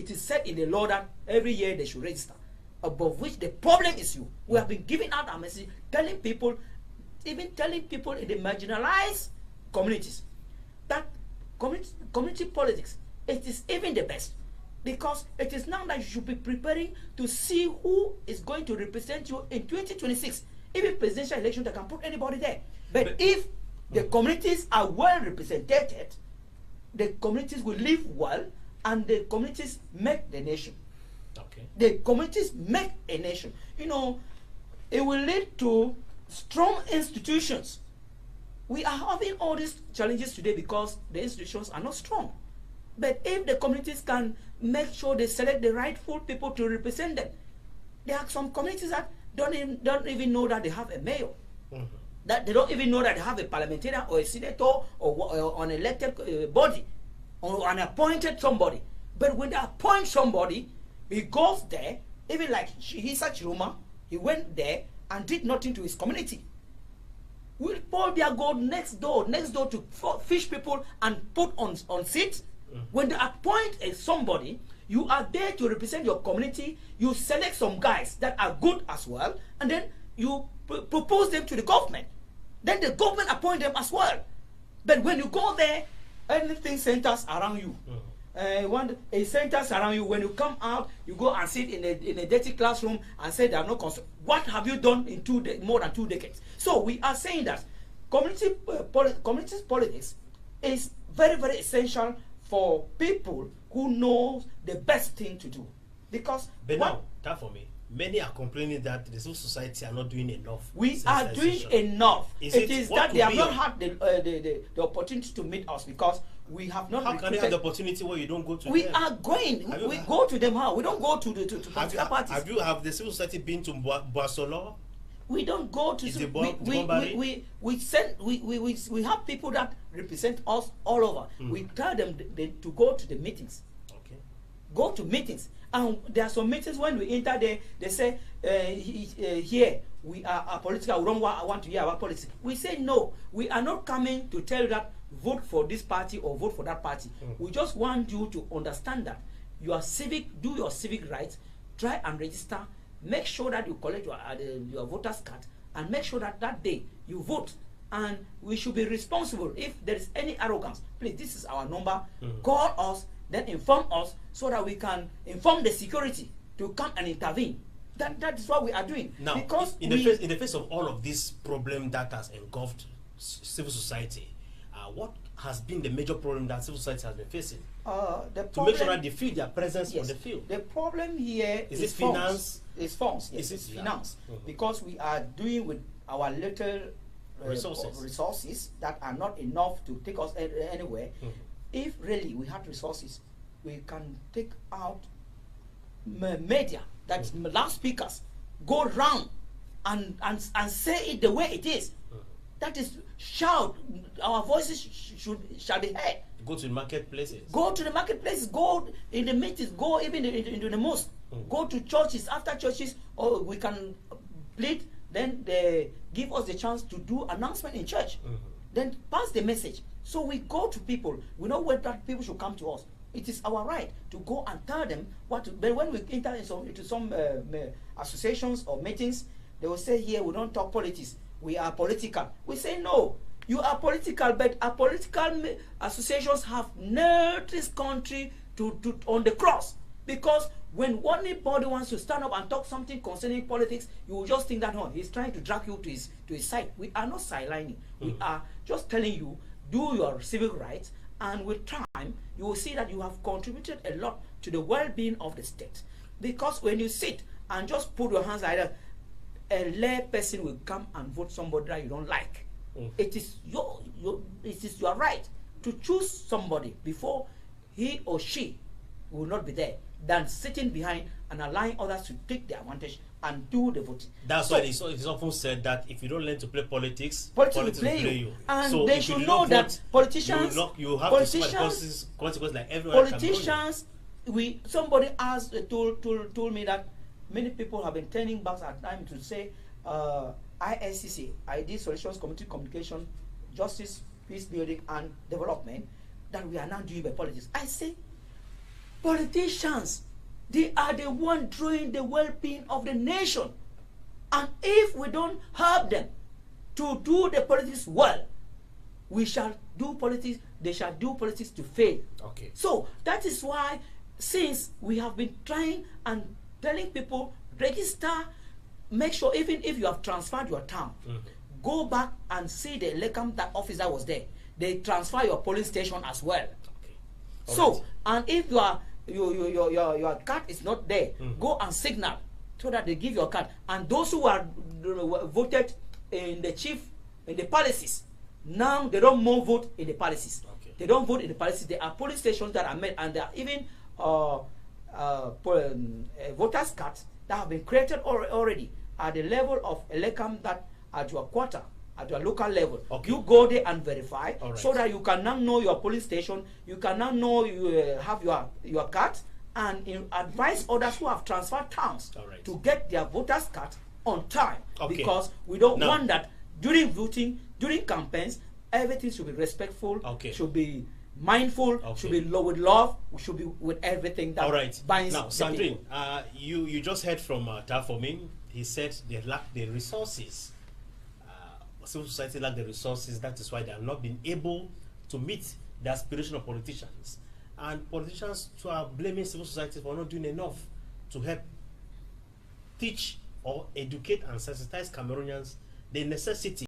it is said in the law that every year they should register. Above which the problem is you. We have been giving out our message, telling people, even telling people in the marginalized communities, that community politics, it is even the best. Because it is now that you should be preparing to see who is going to represent you in 2026. Even presidential election, they can put anybody there. But if the communities are well represented, the communities will live well, and the communities make the nation. Okay. The communities make a nation. You know, it will lead to strong institutions. We are having all these challenges today because the institutions are not strong. But if the communities can make sure they select the rightful people to represent them, there are some communities that don't even know that they have a mayor. That they don't even know that they have a parliamentarian or a senator or an elected body or an appointed somebody. But when they appoint somebody, he goes there, even like Hisa Chiruma, he went there and did nothing to his community. Will Paul Biya go next door to fish people and put on seats? When they appoint somebody, you are there to represent your community. You select some guys that are good as well, and then you propose them to the government. Then the government appoint them as well. But when you go there, anything centers around you. It centers around you. When you come out, you go and sit in a dirty classroom and say there are no concern. What have you done in more than 2 decades? So we are saying that community politics is very, very essential for people who know the best thing to do. Because now, that for me, many are complaining that the civil society are not doing enough. We are doing enough. It is that they have not had the opportunity to meet us because we have not. How can they have the opportunity where you don't go to them? We are going. We go to them how? We don't go to political parties. Have the civil society been to Barcelona? We don't go to. We have people that represent us all over. We tell them to go to the meetings. Okay. Go to meetings. And there are some meetings when we enter there, they say, here, we are political, we don't want to hear about politics. We say, no, we are not coming to tell you that vote for this party or vote for that party. We just want you to understand that you are civic, do your civic rights, try and register, make sure that you collect your voter's card, and make sure that that day you vote. And we should be responsible. If there is any arrogance, please, this is our number, call us, then inform us so that we can inform the security to come and intervene. That is what we are doing. Now, because in the face of all of this problem that has engulfed civil society, what has been the major problem that civil society has been facing? To make sure that they feel their presence on the field. The problem here is finance. It's funds. Yes, it's finance. Because we are doing with our little resources that are not enough to take us anywhere. If really we had resources, we can take out media, that's loudspeakers, go round and say it the way it is. That is, shout, our voices shall be heard. Go to the marketplaces. Go to the marketplaces, go in the meetings, go even into the mosque, go to churches, after churches, or we can plead, then they give us the chance to do announcement in church. Then pass the message. So we go to people. We know where that people should come to us. It is our right to go and tell them what to. But when we enter into some associations or meetings, they will say, here we don't talk politics. We are political. We say, no, you are political, but our political associations have nailed this country on the cross. Because when anybody wants to stand up and talk something concerning politics, you will just think that, no, he's trying to drag you to his side. We are not sidelining. We are just telling you, do your civic rights, and with time, you will see that you have contributed a lot to the well-being of the state. Because when you sit and just put your hands like that, a lay person will come and vote somebody that you don't like. It is your right to choose somebody before he or she will not be there than sitting behind and allowing others to take their advantage and do the voting. That's why it's often said that if you don't learn to play politics will play you. And so they should know that politicians, you have to suffer consequences like everyone. Politicians, somebody asked, told me that many people have been turning back at time to say, ISCC, Ideal Solutions, Community Communication, Justice, Peace Building and Development, that we are now doing by politics. I say, Politicians, they are the one drawing the well-being of the nation. And if we don't help them to do the politics well, we shall do politics, they shall do politics to fail. Okay. So that is why, since we have been trying and telling people, register, make sure even if you have transferred your town, go back and see the Lekam that office that was there. They transfer your polling station as well. Okay. So, right. and if your card is not there, go and signal so that they give your card. And those who are voted in the palaces, now they don't more vote in the palaces. Okay. They don't vote in the palaces. There are polling stations that are made, and there are even voters cards that have been created already at the level of Elekam, that at your quarter, at your local level. Okay. You go there and verify, right. so that you can now know your polling station, you can now know you have your card, and you advise others who have transferred towns right. to get their voters card on time. Okay. Because we don't want that during voting, during campaigns, everything should be respectful, should be mindful, should be with love, should be with everything that binds. Now, Sandrine, you just heard from Tafomin. He said they lack the resources. Civil society lack the resources. That is why they have not been able to meet the aspiration of politicians. And politicians too are blaming civil society for not doing enough to help teach or educate and sensitize Cameroonians the necessity